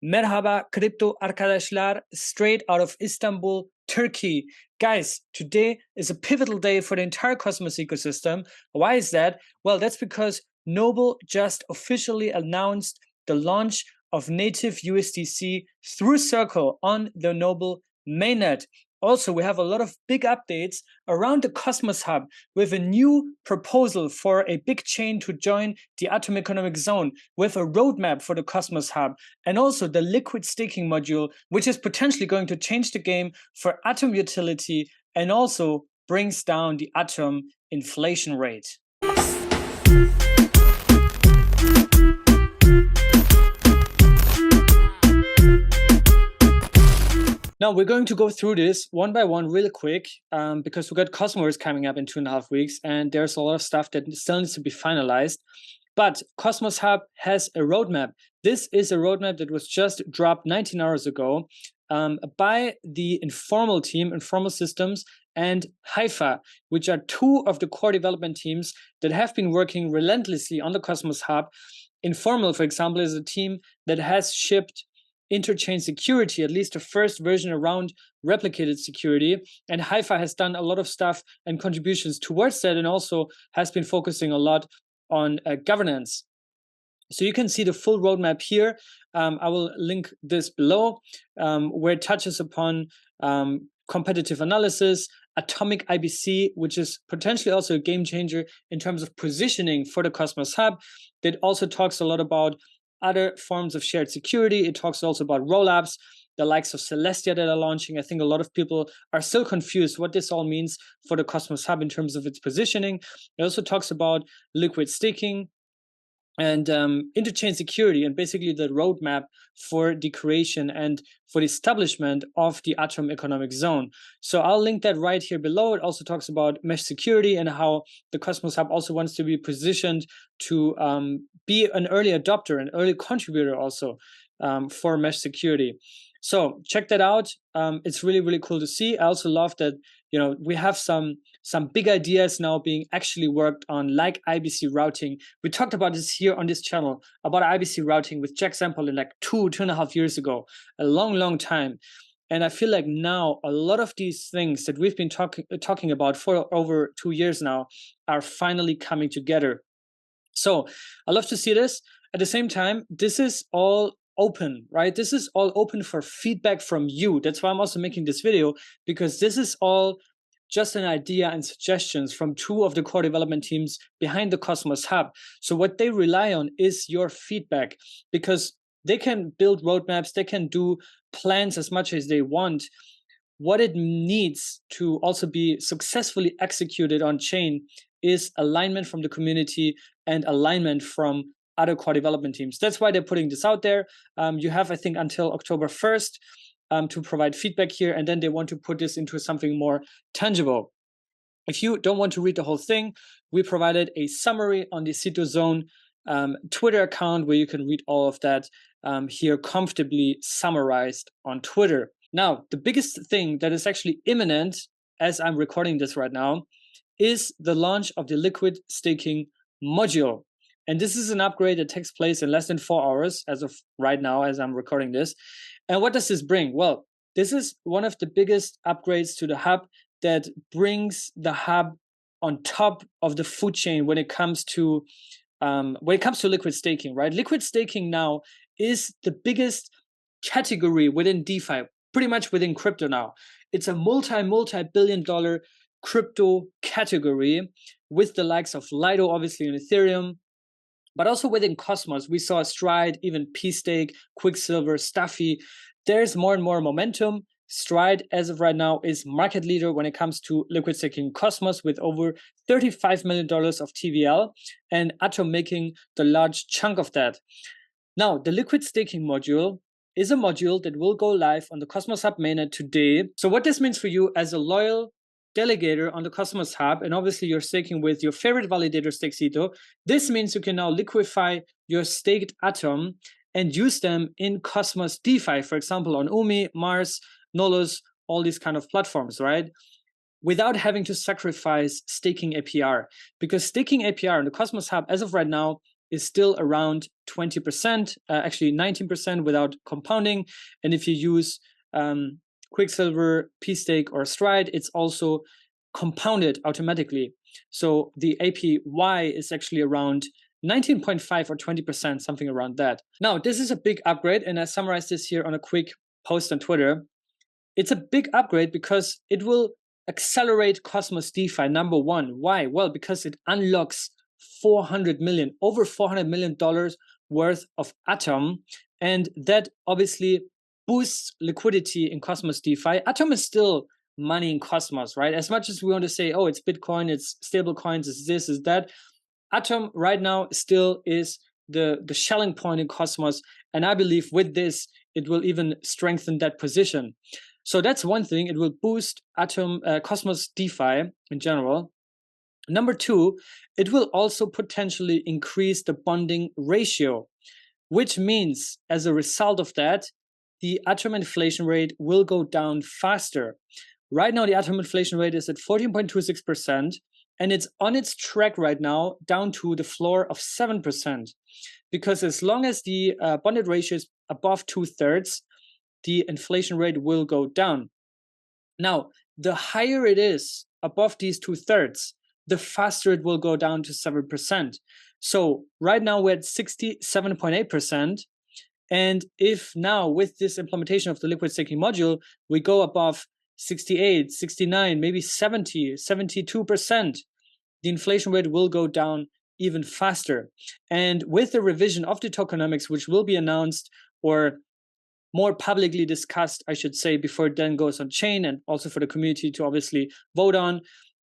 Merhaba crypto arkadaşlar, straight out of Istanbul, Turkey. Guys, today is a pivotal day for the entire Cosmos ecosystem. Why is that? Well, that's because Noble just officially announced the launch of native USDC through Circle on the Noble mainnet. Also, we have a lot of big updates around the Cosmos Hub with a new proposal for a big chain to join the Atom Economic Zone, with a roadmap for the Cosmos Hub, and also the liquid staking module, which is potentially going to change the game for Atom utility and also brings down the Atom inflation rate. Now we're going to go through this one by one really quick because we got Cosmos coming up in 2.5 weeks and there's a lot of stuff that still needs to be finalized. But Cosmos Hub has a roadmap. This is a roadmap that was just dropped 19 hours ago by the Informal team, Informal Systems, and Haifa, which are two of the core development teams that have been working relentlessly on the Cosmos Hub. Informal, for example, is a team that has shipped interchain security, at least the first version around replicated security. And Haifa has done a lot of stuff and contributions towards that, and also has been focusing a lot on governance. So you can see the full roadmap here. I will link this below, where it touches upon competitive analysis, atomic IBC, which is potentially also a game changer in terms of positioning for the Cosmos Hub. That also talks a lot about other forms of shared security. It talks also about rollups, the likes of Celestia that are launching. I think a lot of people are still confused what this all means for the Cosmos Hub in terms of its positioning. It also talks about liquid staking and interchain security, and basically the roadmap for the creation and for the establishment of the Atom Economic Zone. So I'll link that right here below. It also talks about mesh security and how the Cosmos Hub also wants to be positioned to be an early adopter, an early contributor also for mesh security. So check that out. It's really, really cool to see. I also love that, we have some big ideas now being actually worked on, like IBC routing. We talked about this here on this channel, about IBC routing with Jack Sample in like 2.5 years ago, a long time. And I feel like now a lot of these things that we've been talking about for over 2 years now are finally coming together. So I love to see this. At the same time, this is all open, right? This is all open for feedback from you. That's why I'm also making this video, because this is all just an idea and suggestions from two of the core development teams behind the Cosmos Hub. So what they rely on is your feedback, because they can build roadmaps, they can do plans as much as they want. What it needs to also be successfully executed on chain is alignment from the community and alignment from other core development teams. That's why they're putting this out there. You have, I think, until October 1st to provide feedback here, and then they want to put this into something more tangible. If you don't want to read the whole thing, we provided a summary on the Cito Zone Twitter account where you can read all of that here comfortably summarized on Twitter. Now, the biggest thing that is actually imminent as I'm recording this right now is the launch of the liquid staking module. And this is an upgrade that takes place in less than 4 hours as of right now, as I'm recording this. And what does this bring? Well, this is one of the biggest upgrades to the hub that brings the hub on top of the food chain when it comes to liquid staking, right? Liquid staking now is the biggest category within DeFi, pretty much within crypto now. It's a multi-billion-dollar crypto category with the likes of Lido, obviously, and Ethereum. But also within Cosmos, we saw Stride, even P-Stake, Quicksilver, Stuffy. There's more and more momentum. Stride, as of right now, is market leader when it comes to liquid staking Cosmos with over $35 million of TVL, and Atom making the large chunk of that. Now, the liquid staking module is a module that will go live on the Cosmos Hub mainnet today. So what this means for you as a loyal delegator on the Cosmos Hub, and obviously you're staking with your favorite validator, Cryptocito, this means you can now liquefy your staked Atom and use them in Cosmos DeFi, for example, on Umi, Mars, Nolus, all these kind of platforms, right? Without having to sacrifice staking APR, because staking APR on the Cosmos Hub, as of right now, is still around 20%, actually 19% without compounding. And if you use Quicksilver, P-Stake, or Stride, it's also compounded automatically. So the APY is actually around 19.5 or 20%, something around that. Now, this is a big upgrade, and I summarized this here on a quick post on Twitter. It's a big upgrade because it will accelerate Cosmos DeFi, number one. Why? Well, because it unlocks over $400 million worth of Atom, and that obviously boosts liquidity in Cosmos DeFi. Atom is still money in Cosmos, right? As much as we want to say, oh, it's Bitcoin, it's stable coins, it's this, it's that, Atom right now still is the shelling point in Cosmos. And I believe with this, it will even strengthen that position. So that's one thing. It will boost Atom, Cosmos DeFi in general. Number two, it will also potentially increase the bonding ratio, which means as a result of that, the Atom inflation rate will go down faster. Right now, the Atom inflation rate is at 14.26%, and it's on its track right now down to the floor of 7%. Because as long as the bonded ratio is above 2/3, the inflation rate will go down. Now, the higher it is above these 2/3, the faster it will go down to 7%. So right now we're at 67.8%. And if now with this implementation of the liquid staking module, we go above 68, 69, maybe 70, 72%, the inflation rate will go down even faster. And with the revision of the tokenomics, which will be announced or more publicly discussed, I should say, before it then goes on chain and also for the community to obviously vote on,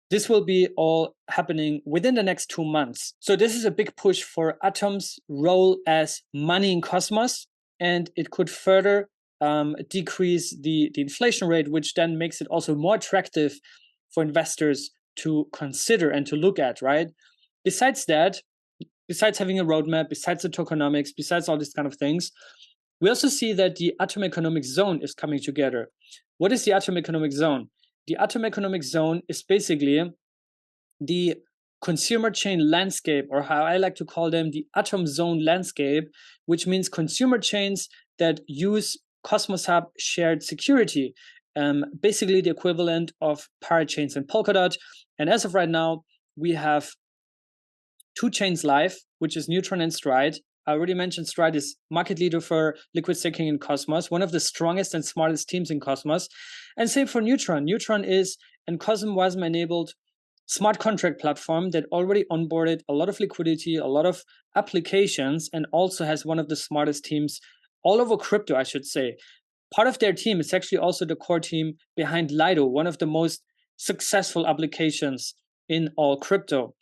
this will be all happening within the next 2 months. So this is a big push for Atom's role as money in Cosmos, and it could further decrease the inflation rate, which then makes it also more attractive for investors to consider and to look at, right? Besides that, besides having a roadmap, besides the tokenomics, besides all these kind of things, we also see that the Atom Economic Zone is coming together. What is the Atom Economic Zone? The Atom Economic Zone is basically the consumer chain landscape, or how I like to call them, the Atom Zone landscape, which means consumer chains that use Cosmos Hub shared security, basically the equivalent of parachains and Polkadot. And as of right now, we have 2 chains live, which is Neutron and Stride. I already mentioned Stride is market leader for liquid staking in Cosmos, one of the strongest and smartest teams in Cosmos. And same for Neutron. Neutron is an CosmWasm-enabled smart contract platform that already onboarded a lot of liquidity, a lot of applications, and also has one of the smartest teams all over crypto, I should say. Part of their team is actually also the core team behind Lido, one of the most successful applications in all crypto.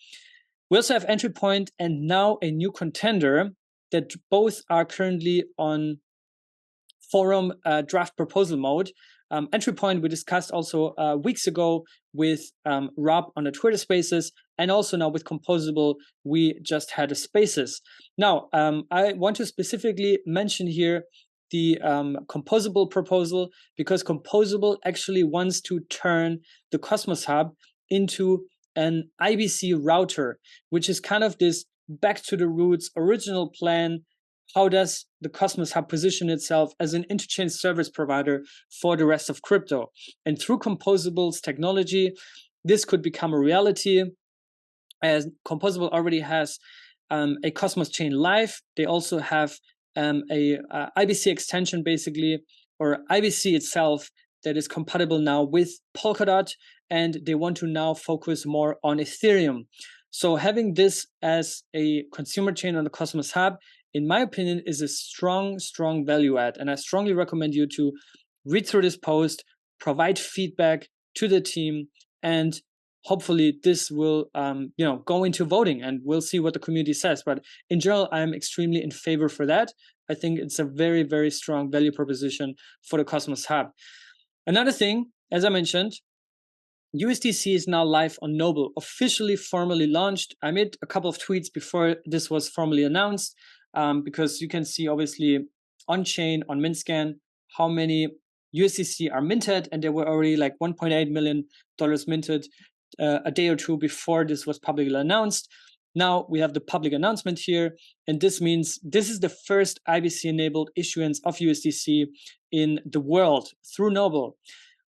We also have Entry Point and now a new contender that both are currently on forum draft proposal mode. Entry Point we discussed also weeks ago with Rob on the Twitter Spaces, and also now with Composable we just had a Spaces. Now I want to specifically mention here the Composable proposal, because Composable actually wants to turn the Cosmos Hub into an IBC router, which is kind of this back to the roots original plan. How does the Cosmos Hub position itself as an interchain service provider for the rest of crypto? And through Composable's technology, this could become a reality, as Composable already has a Cosmos chain live. They also have a IBC extension, basically, or IBC itself, that is compatible now with Polkadot, and they want to now focus more on Ethereum. So having this as a consumer chain on the Cosmos Hub, in my opinion, is a strong, strong value add. And I strongly recommend you to read through this post, provide feedback to the team, and hopefully this will go into voting, and we'll see what the community says. But in general, I'm extremely in favor for that. I think it's a very, very strong value proposition for the Cosmos Hub. Another thing, as I mentioned, USDC is now live on Noble, officially formally launched. I made a couple of tweets before this was formally announced, because you can see obviously on chain, on Mintscan, how many USDC are minted, and there were already like $1.8 million minted a day or two before this was publicly announced. Now we have the public announcement here, and this means this is the first IBC-enabled issuance of USDC in the world through Noble.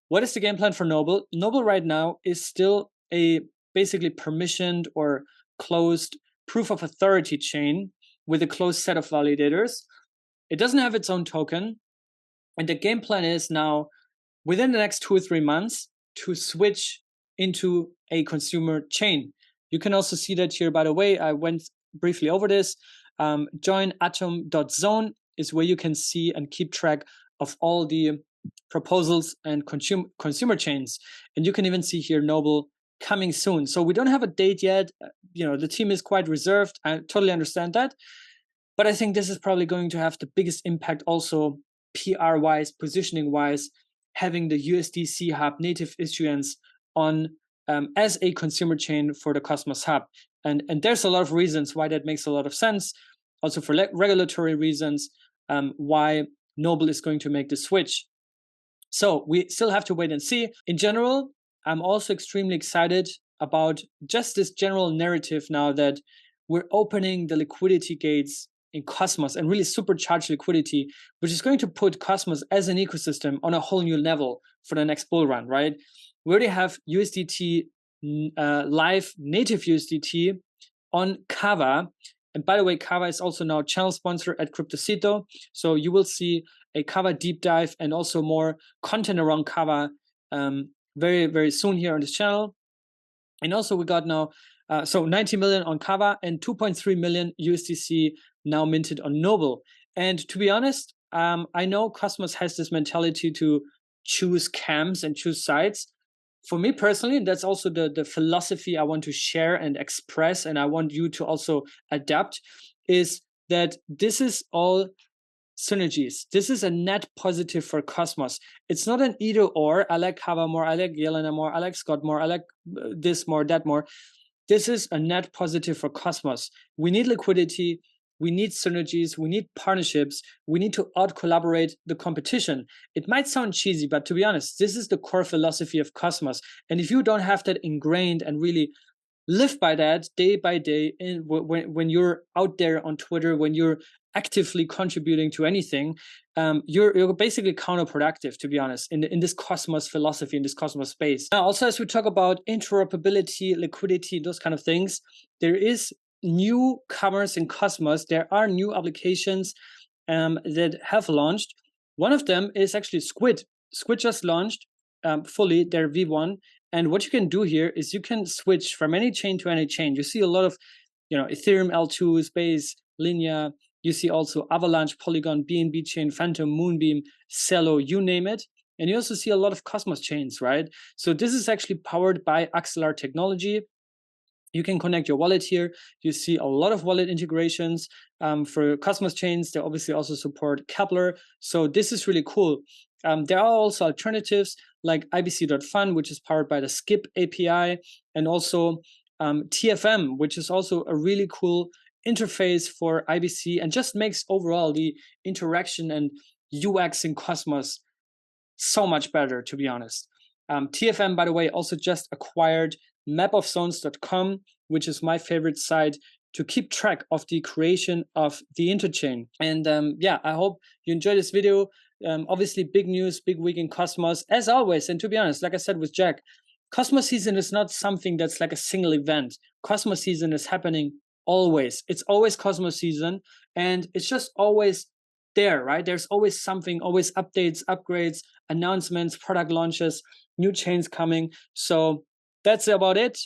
What is the game plan for Noble? Noble right now is still a basically permissioned or closed proof of authority chain with a closed set of validators. It doesn't have its own token. And the game plan is now, within the next 2 or 3 months, to switch into a consumer chain. You can also see that here, by the way. I went briefly over this. Join atom.zone is where you can see and keep track of all the proposals and consumer chains. And you can even see here Noble coming soon. So we don't have a date yet. The team is quite reserved. I totally understand that. But I think this is probably going to have the biggest impact also PR-wise, positioning-wise, having the USDC Hub native issuance on as a consumer chain for the Cosmos Hub. And there's a lot of reasons why that makes a lot of sense. Also for regulatory reasons, why Noble is going to make the switch. So we still have to wait and see. In general, I'm also extremely excited about just this general narrative now that we're opening the liquidity gates in Cosmos and really supercharge liquidity, which is going to put Cosmos as an ecosystem on a whole new level for the next bull run, right? We already have USDT live native USDT on Kava. And by the way, Kava is also now channel sponsor at Cryptocito. So you will see a Kava deep dive and also more content around Kava very, very soon here on this channel. And also we got now, so 90 million on Kava and 2.3 million USDC now minted on Noble. And to be honest, I know Cosmos has this mentality to choose camps and choose sides. For me personally, that's also the philosophy I want to share and express, and I want you to also adapt, is that this is all synergies. This is a net positive for Cosmos. It's not an either or. I like Kava more, I like Yelena more, I like Scott more, I like this more, that more. This is a net positive for Cosmos. We need liquidity. We need synergies, we need partnerships, we need to out-collaborate the competition. It might sound cheesy, but to be honest, this is the core philosophy of Cosmos. And if you don't have that ingrained and really live by that day by day, when you're out there on Twitter, when you're actively contributing to anything, you're basically counterproductive, to be honest, in this Cosmos philosophy, in this Cosmos space. Now, also as we talk about interoperability, liquidity, those kind of things, there is newcomers in Cosmos. There are new applications that have launched. One of them is actually Squid. Squid just launched fully their V1. And what you can do here is you can switch from any chain to any chain. You see a lot of, Ethereum L2, Space, Linea. You see also Avalanche, Polygon, BNB chain, Phantom, Moonbeam, Celo, you name it. And you also see a lot of Cosmos chains, right? So this is actually powered by Axelar technology. You can connect your wallet here. You see a lot of wallet integrations for Cosmos chains. They obviously also support Kepler. So this is really cool. There are also alternatives like ibc.fun, which is powered by the Skip API, and also TFM, which is also a really cool interface for IBC and just makes overall the interaction and UX in Cosmos so much better, to be honest. TFM, by the way, also just acquired mapofzones.com, which is my favorite site to keep track of the creation of the interchain. And I hope you enjoyed this video. Obviously, big news, big week in Cosmos, as always. And to be honest, like I said with Jack, Cosmos season is not something that's like a single event. Cosmos season is happening always. It's always Cosmos season, and it's just always there, right? There's always something, always updates, upgrades, announcements, product launches, new chains coming. So that's about it.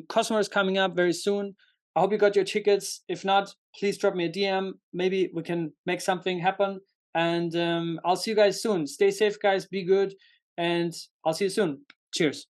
Cosmos is coming up very soon. I hope you got your tickets. If not, please drop me a DM. Maybe we can make something happen. And I'll see you guys soon. Stay safe, guys. Be good. And I'll see you soon. Cheers.